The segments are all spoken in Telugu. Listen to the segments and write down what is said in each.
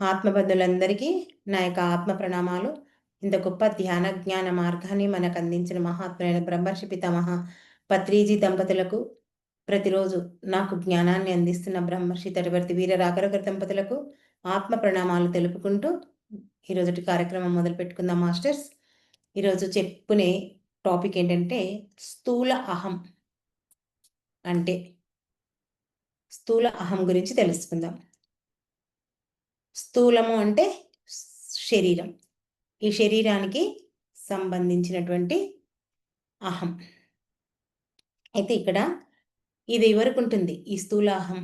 ఆత్మబంధులందరికీ నా యొక్క ఆత్మ ప్రణామాలు. ఇంత గొప్ప ధ్యాన జ్ఞాన మార్గాన్ని మనకు అందించిన మహాత్ములైన బ్రహ్మర్షి పితామహ పత్రిజీ దంపతులకు, ప్రతిరోజు నాకు జ్ఞానాన్ని అందిస్తున్న బ్రహ్మర్షి తటవర్తి వీర రాఘరకర దంపతులకు ఆత్మ ప్రణామాలు తెలుపుకుంటూ ఈరోజుటి కార్యక్రమం మొదలుపెట్టుకుందాం మాస్టర్స్. ఈరోజు చెప్పుకునే టాపిక్ ఏంటంటే స్థూల అహం అంటే స్థూల అహం గురించి తెలుసుకుందాం. స్థూలము అంటే శరీరం. ఈ శరీరానికి సంబంధించినటువంటి అహం. అయితే ఇక్కడ ఇది ఎవరికి ఉంటుంది ఈ స్థూల అహం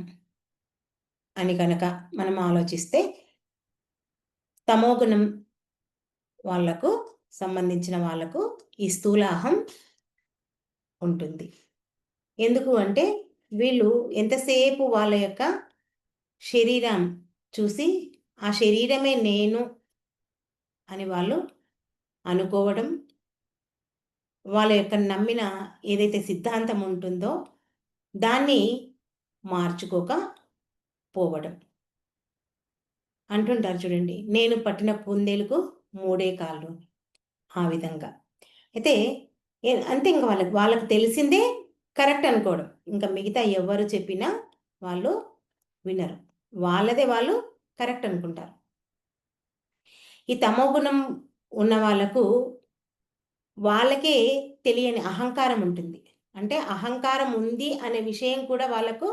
అని కనుక మనం ఆలోచిస్తే, తమోగుణం వాళ్లకు సంబంధించిన వాళ్లకు ఈ స్థూల అహం ఉంటుంది. ఎందుకు అంటే వీళ్ళు ఎంతసేపు వాళ్ళ యొక్క శరీరం చూసి ఆ శరీరమే నేను అని వాళ్ళు అనుకోవడం, వాళ్ళ యొక్క నమ్మిన ఏదైతే సిద్ధాంతం ఉంటుందో దాన్ని మార్చుకోకపోవడం. అంటుంటారు చూడండి, నేను పట్టిన కుందేలుకు 3 కాళ్ళు. ఆ విధంగా. అయితే అంతే ఇంక వాళ్ళకి తెలిసిందే కరెక్ట్ అనుకోవడం. ఇంకా మిగతా ఎవరు చెప్పినా వాళ్ళు వినరు. వాళ్ళదే వాళ్ళు కరెక్ట్ అనుకుంటారు. ఈ తమోగుణం ఉన్న వాళ్ళకే తెలియని అహంకారం ఉంటుంది. అంటే అహంకారం ఉంది అనే విషయం కూడా వాళ్ళకు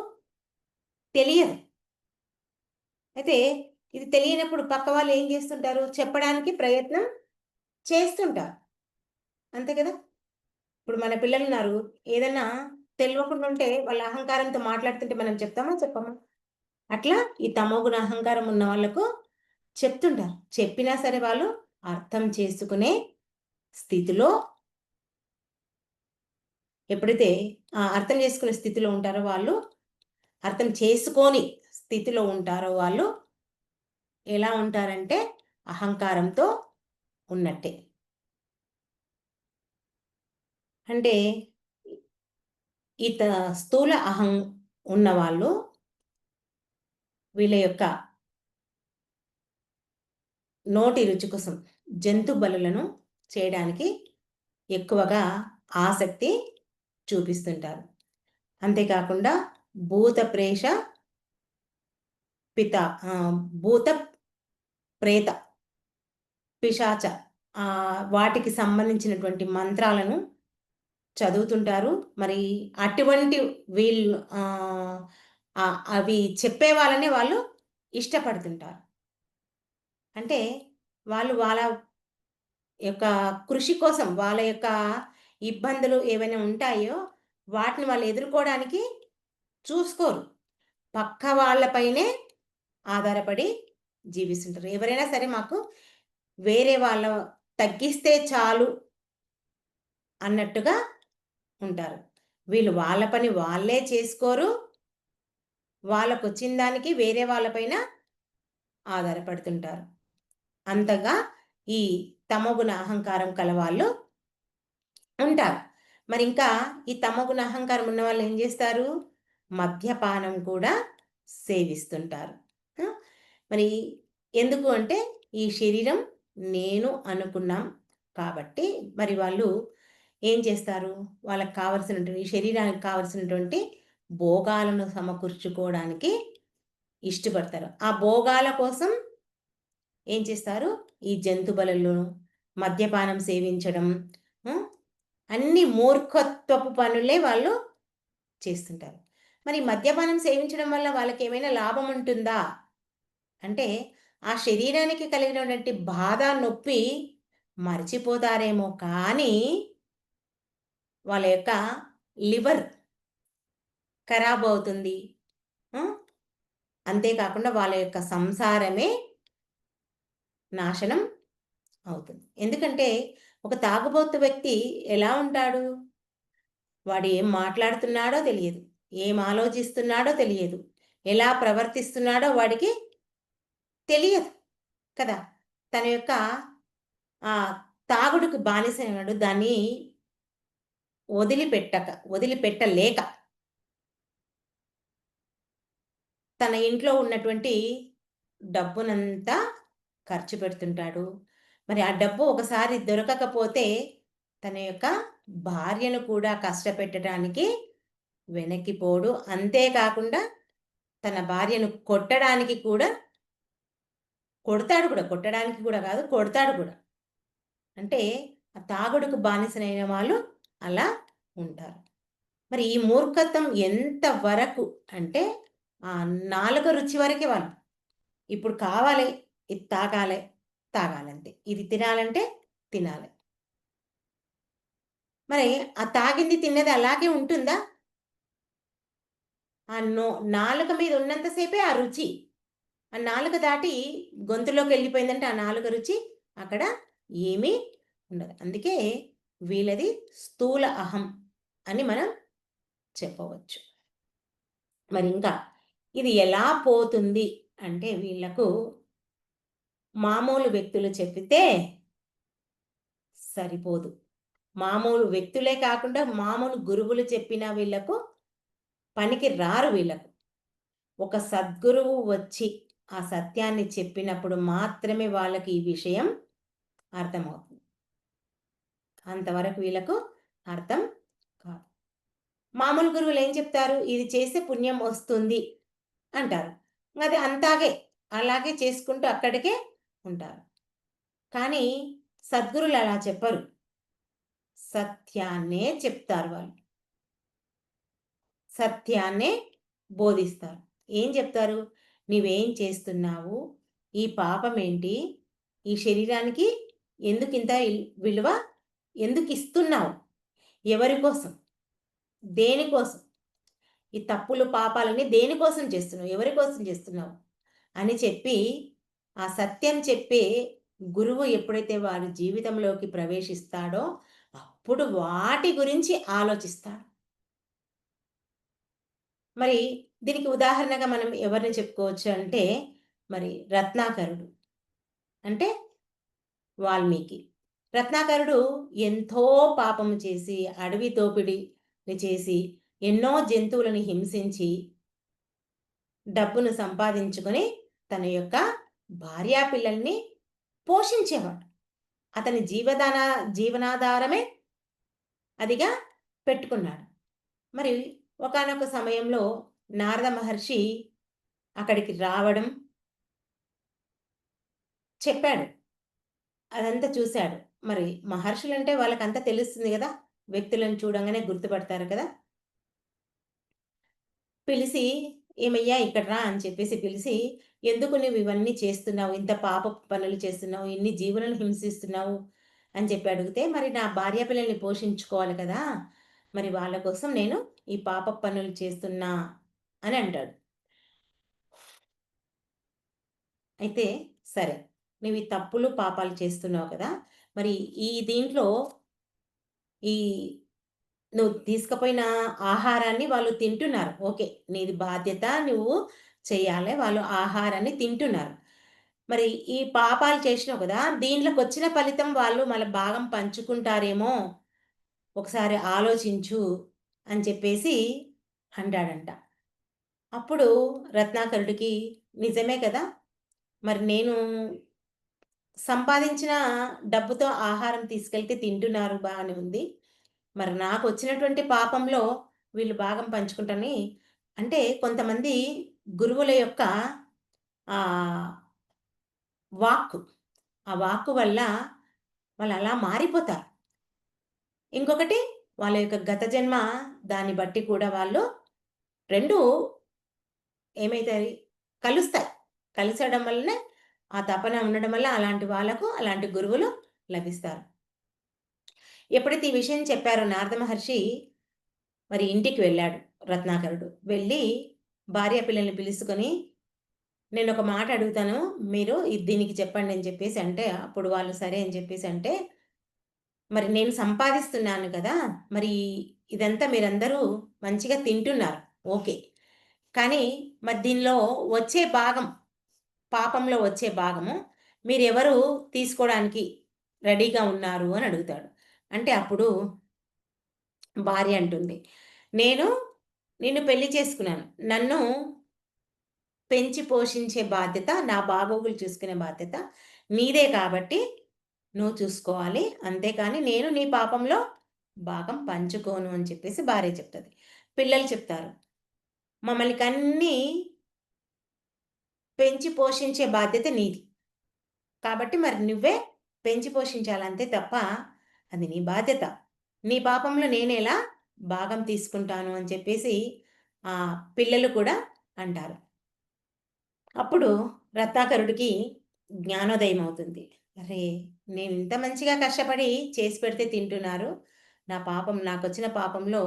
తెలియదు. అయితే ఇది తెలియనప్పుడు పక్క వాళ్ళు ఏం చేస్తుంటారు? చెప్పడానికి ప్రయత్నం చేస్తుంటారు. అంతే కదా! ఇప్పుడు మన పిల్లలున్నారు. ఏదన్నా తెలవకుండా ఉంటే వాళ్ళ అహంకారంతో మాట్లాడుతుంటే మనం చెప్తామా? చెప్పమా? అట్లా ఈ తమోగుణ అహంకారం ఉన్న వాళ్ళకు చెప్తుంటారు. చెప్పినా సరే వాళ్ళు అర్థం చేసుకునే స్థితిలో ఎప్పుడైతే అర్థం చేసుకునే స్థితిలో ఉంటారో వాళ్ళు, అర్థం చేసుకోని స్థితిలో ఉంటారో వాళ్ళు ఎలా ఉంటారంటే అహంకారంతో ఉన్నట్టే. అంటే స్థూల అహం ఉన్నవాళ్ళు వీళ్ళ యొక్క నోటి రుచి కోసం జంతు బలులను చేయడానికి ఎక్కువగా ఆసక్తి చూపిస్తుంటారు. అంతేకాకుండా భూత ప్రేష పిత భూత ప్రేత పిశాచ వాటికి సంబంధించినటువంటి మంత్రాలను చదువుతుంటారు. మరి అటువంటి వీళ్ళు అవి చెప్పే వాళ్ళనే వాళ్ళు ఇష్టపడుతుంటారు. అంటే వాళ్ళు వాళ్ళ యొక్క కృషి కోసం వాళ్ళ యొక్క ఇబ్బందులు ఏవైనా ఉంటాయో వాటిని వాళ్ళు ఎదుర్కోవడానికి చూసుకోరు. పక్క వాళ్ళపైనే ఆధారపడి జీవిస్తుంటారు. ఎవరైనా సరే మాకు వేరే వాళ్ళ తగ్గిస్తే చాలు అన్నట్టుగా ఉంటారు. వీళ్ళు వాళ్ళ పని వాళ్ళే చేసుకోరు. వాళ్ళకొచ్చిన దానికి వేరే వాళ్ళపైన ఆధారపడుతుంటారు. అంతగా ఈ తమోగుణ అహంకారం కలవాళ్ళు ఉంటారు. మరి ఇంకా ఈ తమోగుణ అహంకారం ఉన్నవాళ్ళు ఏం చేస్తారు? మద్యపానం కూడా సేవిస్తుంటారు. మరి ఎందుకు అంటే ఈ శరీరం నేను అనుకున్నాం కాబట్టి మరి వాళ్ళు ఏం చేస్తారు? వాళ్ళకి కావాల్సినటువంటి ఈ శరీరానికి కావాల్సినటువంటి భోగాలను సమకూర్చుకోవడానికి ఇష్టపడతారు. ఆ భోగాల కోసం ఏం చేస్తారు? ఈ జంతు బలులను, మద్యపానం సేవించడం, అన్ని మూర్ఖత్వపు పనులే వాళ్ళు చేస్తుంటారు. మరి మద్యపానం సేవించడం వల్ల వాళ్ళకేమైనా లాభం ఉంటుందా? అంటే ఆ శరీరానికి కలిగినటువంటి బాధ, నొప్పి మర్చిపోతారేమో కానీ వాళ్ళ యొక్క లివర్ ఖరాబ్ అవుతుంది. అంతేకాకుండా వాళ్ళ యొక్క సంసారమే నాశనం అవుతుంది. ఎందుకంటే ఒక తాగుబోతు వ్యక్తి ఎలా ఉంటాడు? వాడు ఏం మాట్లాడుతున్నాడో తెలియదు. ఏం ఆలోచిస్తున్నాడో తెలియదు. ఎలా ప్రవర్తిస్తున్నాడో వాడికి తెలియదు కదా! తన యొక్క తాగుడుకు బానిసైనాడు. దాన్ని వదిలిపెట్టలేక తన ఇంట్లో ఉన్నటువంటి డబ్బునంతా ఖర్చు పెడుతుంటాడు. మరి ఆ డబ్బు ఒకసారి దొరకకపోతే తన యొక్క భార్యను కూడా కష్టపెట్టడానికి వెనక్కిపోడు. అంతేకాకుండా తన భార్యను కొట్టడానికి కూడా కొడతాడు కూడా. కొట్టడానికి కూడా కాదు, కొడతాడు కూడా. అంటే ఆ తాగుడుకు బానిసలైన వాళ్ళు అలా ఉంటారు. మరి ఈ మూర్ఖత్వం ఎంత వరకు అంటే ఆ నాలుక రుచి వరకే వాళ్ళు. ఇప్పుడు కావాలి, ఇది తాగాలే, తాగాలంతే. ఇది తినాలంటే తినాలి. మరి ఆ తాగింది, తిన్నది అలాగే ఉంటుందా? ఆ నాలుక మీద ఉన్నంత సేపే ఆ రుచి. ఆ నాలుక దాటి గొంతులోకెళ్ళిపోయిందంటే ఆ నాలుక రుచి అక్కడ ఏమీ ఉండదు. అందుకే వీళ్ళది స్థూల అహం అని మనం చెప్పవచ్చు. మరింకా ఇది ఎలా పోతుంది అంటే వీళ్ళకు మామూలు వ్యక్తులు చెప్పితే సరిపోదు. మామూలు వ్యక్తులే కాకుండా మామూలు గురువులు చెప్పినా వీళ్ళకు పనికి రారు వీళ్ళకు. ఒక సద్గురువు వచ్చి ఆ సత్యాన్ని చెప్పినప్పుడు మాత్రమే వాళ్ళకి ఈ విషయం అర్థమవుతుంది. అంతవరకు వీళ్ళకు అర్థం కాదు. మామూలు గురువులు ఏం చెప్తారు? ఇది చేస్తే పుణ్యం వస్తుంది అంటారు. అది అంతాగే అలాగే చేసుకుంటూ అక్కడికే ఉంటారు. కానీ సద్గురులు అలా చెప్పరు. సత్యాన్నే చెప్తారు వాళ్ళు. సత్యాన్నే బోధిస్తారు. ఏం చెప్తారు? "నీవేం చేస్తున్నావు? ఈ పాపమేంటి? ఈ శరీరానికి ఎందుకింత విలువ ఎందుకిస్తున్నావు? ఎవరి కోసం? దేనికోసం? ఈ తప్పులు, పాపాలన్నీ దేనికోసం చేస్తున్నావు? ఎవరి కోసం చేస్తున్నావు?" అని చెప్పి, ఆ సత్యం చెప్పే గురువు ఎప్పుడైతే వారి జీవితంలోకి ప్రవేశిస్తాడో, అప్పుడు వాటి గురించి ఆలోచిస్తాడు. మరి దీనికి ఉదాహరణగా మనం ఎవరిని చెప్పుకోవచ్చు అంటే, మరి రత్నాకరుడు. అంటే వాల్మీకి. రత్నాకరుడు ఎంతో పాపము చేసి, అడవి దోపిడీని చేసి, ఎన్నో జంతువులను హింసించి, డబ్బును సంపాదించుకొని, తన యొక్క భార్యాపిల్లల్ని పోషించేవాడు. అతని జీవనాధారమే అదిగా పెట్టుకున్నాడు. మరి ఒకానొక సమయంలో నారద మహర్షి అక్కడికి రావడం చెప్పాడు. అదంతా చూసాడు. మరి మహర్షులంటే వాళ్ళకంతా తెలుస్తుంది గదా! వ్యక్తులను చూడంగానే గుర్తుపడతారు కదా! పిలిసి, "ఏమయ్యా ఇక్కడ రా" అని చెప్పేసి పిలిసి, "ఎందుకు నువ్వు ఇవన్నీ చేస్తున్నావు? ఇంత పాపపు పనులు చేస్తున్నావు, ఇన్ని జీవులను హింసిస్తున్నావు" అని చెప్పి అడిగితే, "మరి నా భార్య పిల్లల్ని పోషించుకోవాలి కదా! మరి వాళ్ళ కోసం నేను ఈ పాపపు పనులు చేస్తున్నా" అని అంటాడు. అయితే సరే, నువ్వు ఈ తప్పులు, పాపాలు చేస్తున్నావు కదా! మరి ఈ దీంట్లో ఈ నువ్వు తీసుకుపోయిన ఆహారాన్ని వాళ్ళు తింటున్నారు. ఓకే. నీది బాధ్యత. నువ్వు చెయ్యాలే. వాళ్ళు ఆహారాన్ని తింటున్నారు. మరి ఈ పాపాలు చేసినావు కదా! దీంట్లోకొచ్చిన ఫలితం వాళ్ళు మళ్ళా భాగం పంచుకుంటారేమో ఒకసారి ఆలోచించు అని చెప్పేసి అంటాడంట. అప్పుడు రత్నాకరుడికి నిజమే కదా! మరి నేను సంపాదించిన డబ్బుతో ఆహారం తీసుకెళ్తే తింటున్నారు బానే ఉంది. మరి నాకొచ్చినటువంటి పాపంలో వీళ్ళు భాగం పంచుకుంటని అంటే కొంతమంది గురువుల యొక్క ఆహ్, వాక్కు. ఆ వాక్కు వల్ల వాళ్ళలా మారిపోతారు. ఇంకొకటి వాళ్ళ యొక్క గత జన్మ దాన్ని బట్టి కూడా వాళ్ళు 2 ఏమైతాయి కలుస్తాయి. కలిసడం వల్లనే ఆ తపన ఉండడం వల్ల అలాంటి వాళ్ళకు అలాంటి గురువులు లభిస్తారు. ఎప్పుడైతే ఈ విషయం చెప్పారో నారద మహర్షి మరి ఇంటికి వెళ్ళాడు రత్నాకరుడు. వెళ్ళి భార్య పిల్లల్ని పిలుసుకొని, "నేనొక మాట అడుగుతాను. మీరు దీనికి చెప్పండి" అని చెప్పేసి అంటే, అప్పుడు వాళ్ళు సరే అని చెప్పేసి అంటే, "మరి నేను సంపాదిస్తున్నాను కదా! మరి ఇదంతా మీరందరూ మంచిగా తింటున్నారు. ఓకే. కానీ మరి దీనిలో వచ్చే భాగం, పాపంలో వచ్చే భాగము మీరెవరు తీసుకోవడానికి రెడీగా ఉన్నారు" అని అడుగుతాడు. అంటే అప్పుడు భార్య అంటుంది, "నేను నిన్ను పెళ్లి చేసుకున్నాను. నన్ను పెంచి పోషించే బాధ్యత, నా బాగోగులు చూసుకునే బాధ్యత నీదే కాబట్టి నువ్వు చూసుకోవాలి. అంతేకాని నేను నీ పాపంలో భాగం పంచుకోను అని చెప్పేసి భార్య చెప్తది. పిల్లలు చెప్తారు. మమ్మల్ని కన్నీ పెంచి పోషించే బాధ్యత నీది. కాబట్టి మరి నువ్వే పెంచి పోషించాలి అంతే తప్ప అది నీ బాధ్యత. నీ పాపంలో నేనెలా భాగం తీసుకుంటాను అని చెప్పేసి పిల్లలు కూడా అంటారు. అప్పుడు రత్నాకరుడికి జ్ఞానోదయం అవుతుంది. అరే! నేనింత మంచిగా కష్టపడి చేసి పెడితే తింటున్నారు. నా పాపం నాకొచ్చిన పాపంలో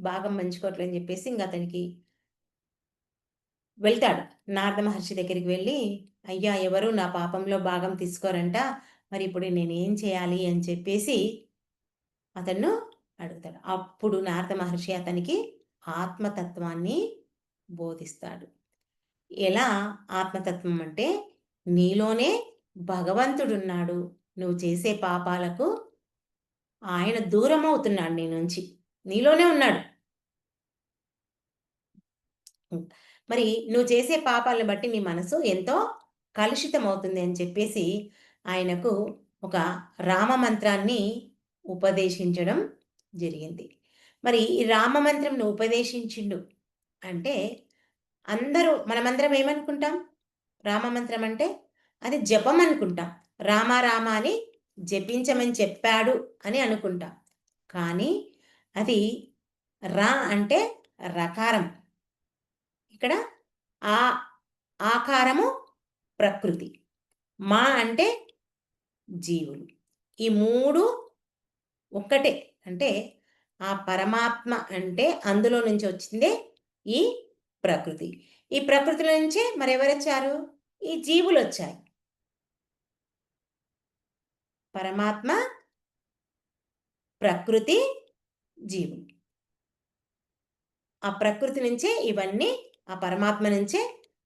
భాగం పంచుకోవట్లేదని చెప్పేసి ఇంక అతనికి వెళ్తాడు. నారద మహర్షి దగ్గరికి వెళ్ళి, "అయ్యా! ఎవరు నా పాపంలో భాగం తీసుకోరంట. మరిప్పుడు నేనేం చేయాలి?" అని చెప్పేసి అతను అడుగుతాడు. అప్పుడు నారద మహర్షి అతనికి ఆత్మతత్వాన్ని బోధిస్తాడు. ఎలా ఆత్మతత్వం అంటే, నీలోనే భగవంతుడున్నాడు. నువ్వు చేసే పాపాలకు ఆయన దూరమవుతున్నాడు నీ నుంచి. నీలోనే ఉన్నాడు. మరి నువ్వు చేసే పాపాలను బట్టి నీ మనసు ఎంతో కలుషితమవుతుంది అని చెప్పేసి ఆయనకు ఒక రామ మంత్రాన్ని ఉపదేశించడం జరిగింది. మరి ఈ రామ మంత్రంను ఉపదేశించిండు అంటే మనమందరం ఏమనుకుంటాం? రామ మంత్రం అంటే అది జపం అనుకుంటాం. రామ రామ అని జపించమని చెప్పాడు అని అనుకుంటాం. కానీ అది రా అంటే రకారం. ఇక్కడ ఆ ఆకారము ప్రకృతి. మా అంటే జీవులు. ఈ 3 ఒక్కటే. అంటే ఆ పరమాత్మ అంటే అందులో నుంచి వచ్చిందే ఈ ప్రకృతి. ఈ ప్రకృతిలో నుంచే మరెవరొచ్చారు? ఈ జీవులొచ్చాయి. పరమాత్మ, ప్రకృతి, జీవులు. ఆ ప్రకృతి నుంచే ఇవన్నీ, ఆ పరమాత్మ నుంచే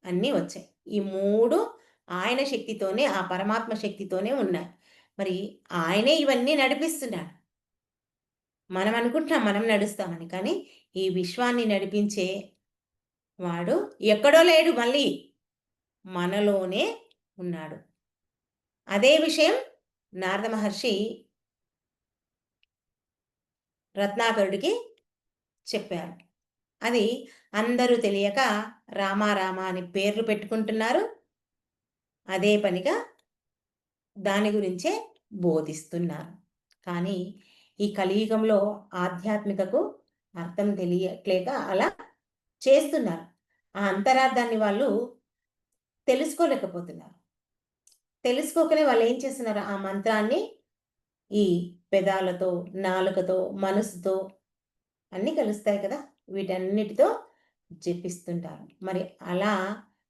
అన్నీ వచ్చాయి. ఈ 3 ఆయన శక్తితోనే, ఆ పరమాత్మ శక్తితోనే ఉన్నాయి. మరి ఆయనే ఇవన్నీ నడిపిస్తున్నాడు. మనం అనుకుంటున్నాం మనం నడుస్తామని. కానీ ఈ విశ్వాన్ని నడిపించే వాడు ఎక్కడో లేడు మళ్ళీ. మనలోనే ఉన్నాడు. అదే విషయం నారద మహర్షి రత్నాకరుడికి చెప్పారు. అది అందరూ తెలియక రామ రామ అని పేర్లు పెట్టుకుంటున్నారు. అదే పనిగా దాని గురించే బోధిస్తున్నారు. కానీ ఈ కలియుగంలో ఆధ్యాత్మికకు అర్థం తెలియట్లేక అలా చేస్తున్నారు. ఆ అంతరార్థాన్ని వాళ్ళు తెలుసుకోలేకపోతున్నారు. తెలుసుకోకనే వాళ్ళేం చేస్తున్నారు? ఆ మంత్రాన్ని ఈ పెదాలతో, నాలుకతో, మనసుతో అన్నీ కలుస్తాయి కదా! వీటన్నిటితో జపిస్తుంటారు. మరి అలా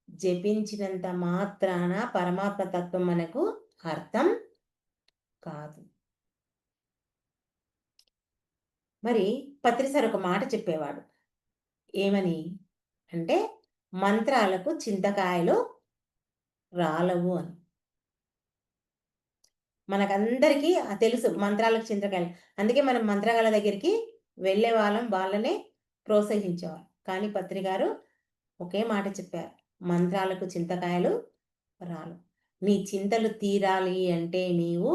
జపించినంత మాత్రాన పరమాత్మ తత్వం మనకు అర్థం కాదు. మరి పత్రిసారి ఒక మాట చెప్పేవాడు. ఏమని? అంటే మంత్రాలకు చింతకాయలు రాలవు అని. మనకందరికీ తెలుసు మంత్రాలకు చింతకాయలు. అందుకే మనం మంత్రగాళ్ళ దగ్గరికి వెళ్ళేవాళ్ళం. వాళ్ళనే ప్రోత్సహించేవాళ్ళం. కానీ పత్రి గారు ఒకే మాట చెప్పారు. మంత్రాలకు చింతకాయలు రాలు. నీ చింతలు తీరాలి అంటే నీవు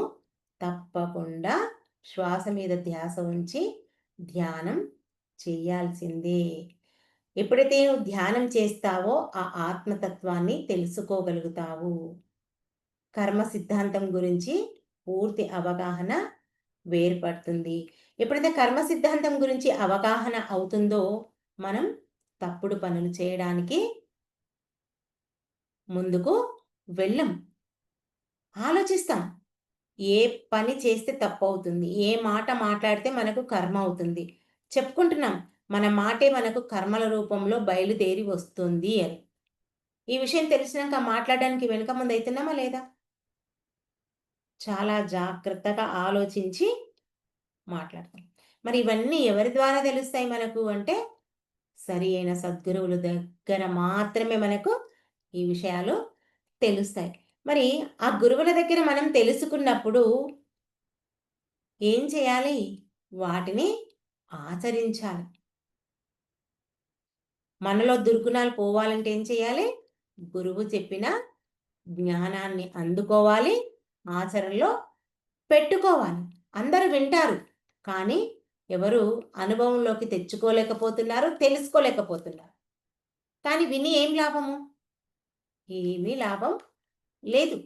తప్పకుండా శ్వాస మీద ధ్యాస ఉంచి ధ్యానం చెయ్యాల్సిందే. ఎప్పుడైతే నువ్వు ధ్యానం చేస్తావో ఆ ఆత్మతత్వాన్ని తెలుసుకోగలుగుతావు. కర్మ సిద్ధాంతం గురించి పూర్తి అవగాహన వేరుపడుతుంది. ఎప్పుడైతే కర్మ సిద్ధాంతం గురించి అవగాహన అవుతుందో మనం తప్పుడు పనులు చేయడానికి ముందుకు వెళ్ళం. ఆలోచిస్తాం. ఏ పని చేస్తే తప్పవుతుంది? ఏ మాట మాట్లాడితే మనకు కర్మ అవుతుంది? చెప్పుకుంటున్నాం. మన మాటే మనకు కర్మల రూపంలో బయలుదేరి వస్తుంది అని. ఈ విషయం తెలిసినాక మాట్లాడడానికి వెనుక ముందయితున్నామా లేదా? చాలా జాగ్రత్తగా ఆలోచించి మాట్లాడతాం. మరి ఇవన్నీ ఎవరి ద్వారా తెలుస్తాయి మనకు అంటే, సరి అయిన సద్గురువుల దగ్గర మాత్రమే మనకు ఈ విషయాలు తెలుస్తాయి. మరి ఆ గురువుల దగ్గర మనం తెలుసుకున్నప్పుడు ఏం చేయాలి? వాటిని ఆచరించాలి. మనలో దుర్గుణాలు పోవాలంటే ఏం చేయాలి? గురువు చెప్పిన జ్ఞానాన్ని అందుకోవాలి, ఆచరణలో పెట్టుకోవాలి. అందరూ వింటారు, కానీ ఎవరు అనుభవంలోకి తెచ్చుకోలేకపోతున్నారు, తెలుసుకోలేకపోతున్నారు. కానీ విని ఏం లాభము? ఏమీ లాభం లేదు.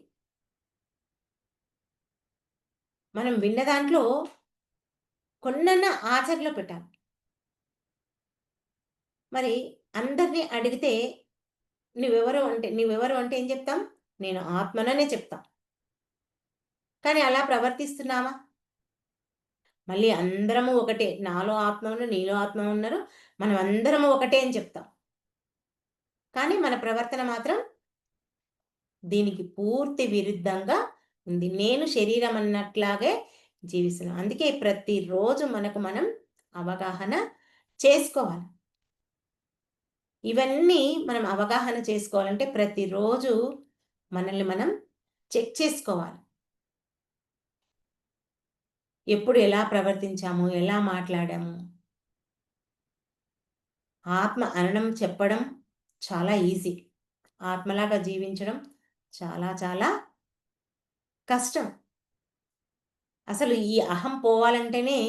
మనం విన్న దాంట్లో కొన్నన్నా ఆచరణలో పెట్టాలి. మరి అందరిని అడిగితే నువ్వెవరు అంటే ఏం చెప్తాం? నేను ఆత్మననే చెప్తాం. కానీ అలా ప్రవర్తిస్తున్నామా? మళ్ళీ అందరము ఒకటే. నాలో ఆత్మ ఉన్నది, నీలో ఆత్మ ఉన్నారు. మనం అందరము ఒకటే అని చెప్తాం. కానీ మన ప్రవర్తన మాత్రం దీనికి పూర్తి విరుద్ధంగా ఉంది. నేను శరీరం అన్నట్లాగే జీవిస్తున్నాం. అందుకే ప్రతిరోజు మనకు మనం అవగాహన చేసుకోవాలి. ఇవన్నీ మనం అవగాహన చేసుకోవాలంటే ప్రతిరోజు మనల్ని మనం చెక్ చేసుకోవాలి. ఎప్పుడు ఎలా ప్రవర్తించాము, ఎలా మాట్లాడాము. ఆత్మ అనడం, చెప్పడం చాలా ఈజీ. ఆత్మలాగా జీవించడం చాలా చాలా కష్టం. అసలు ఈ అహం పోవాలంటేనే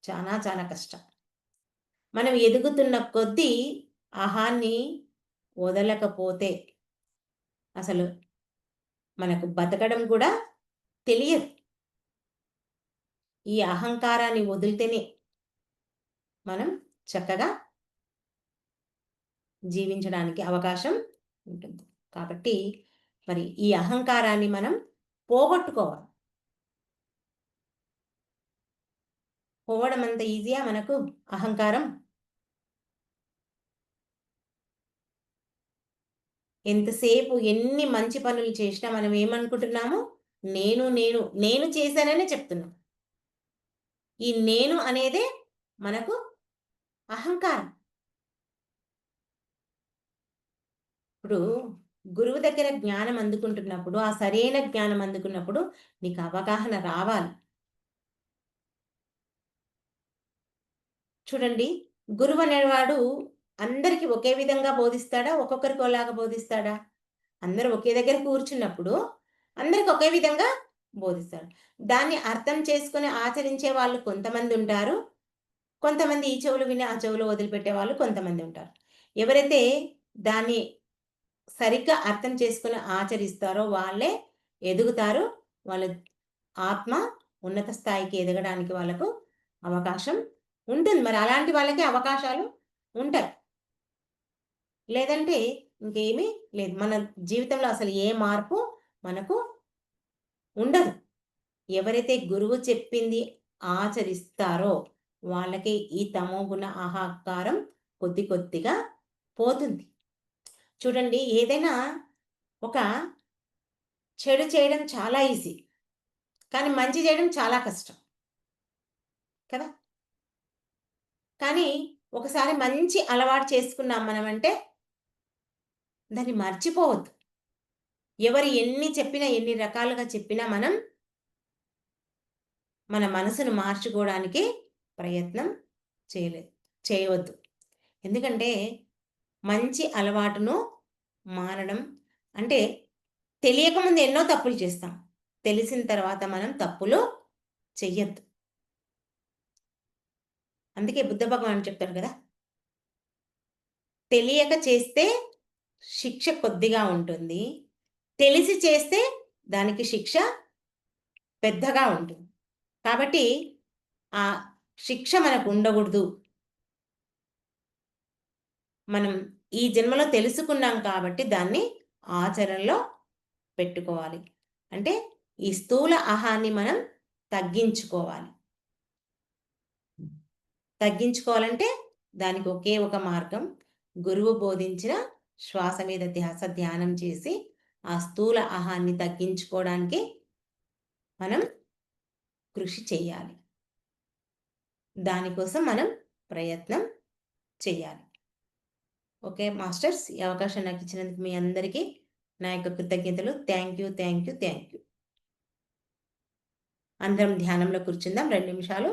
చాలా చాలా కష్టం. మనం ఎదుగుతున్న కొద్దీ అహాన్ని వదలకపోతే అసలు మనకు బతకడం కూడా తెలియదు. ఈ అహంకారాన్ని వదిలితేనే మనం చక్కగా జీవించడానికి అవకాశం ఉంటుంది. కాబట్టి మరి ఈ అహంకారాన్ని మనం పోగొట్టుకోవాలి. పోవడం అంత ఈజీయా మనకు అహంకారం? ఎంతసేపు ఎన్ని మంచి పనులు చేసినా మనం ఏమనుకుంటున్నాము? నేను చేశాననే చెప్తున్నాం. ఈ నేను అనేదే మనకు అహంకారం. ఇప్పుడు గురువు దగ్గర జ్ఞానం అందుకుంటున్నప్పుడు, ఆ సరైన జ్ఞానం అందుకున్నప్పుడు నీకు అవగాహన రావాలి. చూడండి, గురువు అనేవాడు అందరికి ఒకే విధంగా బోధిస్తాడా? ఒక్కొక్కరికి ఓలాగా బోధిస్తాడా? అందరూ ఒకే దగ్గర కూర్చున్నప్పుడు అందరికి ఒకే విధంగా బోధిస్తాడు. దాన్ని అర్థం చేసుకొని ఆచరించే వాళ్ళు కొంతమంది ఉంటారు. కొంతమంది ఈ చెవులు విని ఆ చెవులు వదిలిపెట్టే వాళ్ళు కొంతమంది ఉంటారు. ఎవరైతే దాన్ని సరిగ్గా అర్థం చేసుకొని ఆచరిస్తారో వాళ్ళే ఎదుగుతారు. వాళ్ళ ఆత్మ ఉన్నత స్థాయికి ఎదగడానికి వాళ్ళకు అవకాశం ఉంటుంది. మరి అలాంటి వాళ్ళకి అవకాశాలు ఉంటాయి. లేదంటే ఇంకేమీ లేదు. మన జీవితంలో అసలు ఏ మార్పు మనకు ఉండదు. ఎవరైతే గురువు చెప్పింది ఆచరిస్తారో వాళ్ళకి ఈ తమోగుణ అహంకారం కొద్ది కొద్దిగా పోతుంది. చూడండి, ఏదైనా ఒక చెడు చేయడం చాలా ఈజీ. కానీ మంచి చేయడం చాలా కష్టం. కదా! కానీ ఒకసారి మంచి అలవాటు చేసుకున్నాం మనమంటే దాన్ని మర్చిపోవద్దు. ఎవరు ఎన్ని చెప్పినా, ఎన్ని రకాలుగా చెప్పినా మనం మన మనసును మార్చుకోవడానికి ప్రయత్నం చేయవద్దు. ఎందుకంటే మంచి అలవాటును మానడం అంటే తెలియకముందు ఎన్నో తప్పులు చేస్తాం. తెలిసిన తర్వాత మనం తప్పులు చెయ్యొద్దు. అందుకే బుద్ధ భగవానుడు చెప్తాడు కదా! తెలియక చేస్తే శిక్ష కొద్దిగా ఉంటుంది. తెలిసి చేస్తే దానికి శిక్ష పెద్దగా ఉంటుంది. కాబట్టి ఆ శిక్ష మనకు ఉండకూడదు. మనం ఈ జన్మలో తెలుసుకున్నాం కాబట్టి దాన్ని ఆచరణలో పెట్టుకోవాలి. అంటే ఈ స్థూల అహాన్ని మనం తగ్గించుకోవాలి. తగ్గించుకోవాలంటే దానికి ఒకే ఒక మార్గం. గురువు బోధించిన శ్వాస మీద ధ్యాస ధ్యానం చేసి ఆ స్థూల అహాన్ని తగ్గించుకోవడానికి మనం కృషి చేయాలి. దానికోసం మనం ప్రయత్నం చేయాలి. ఓకే మాస్టర్స్, ఈ అవకాశం నాకు ఇచ్చినందుకు మీ అందరికీ నా యొక్క కృతజ్ఞతలు. Thank you. అందరం ధ్యానంలో కూర్చుందాం 2 నిమిషాలు.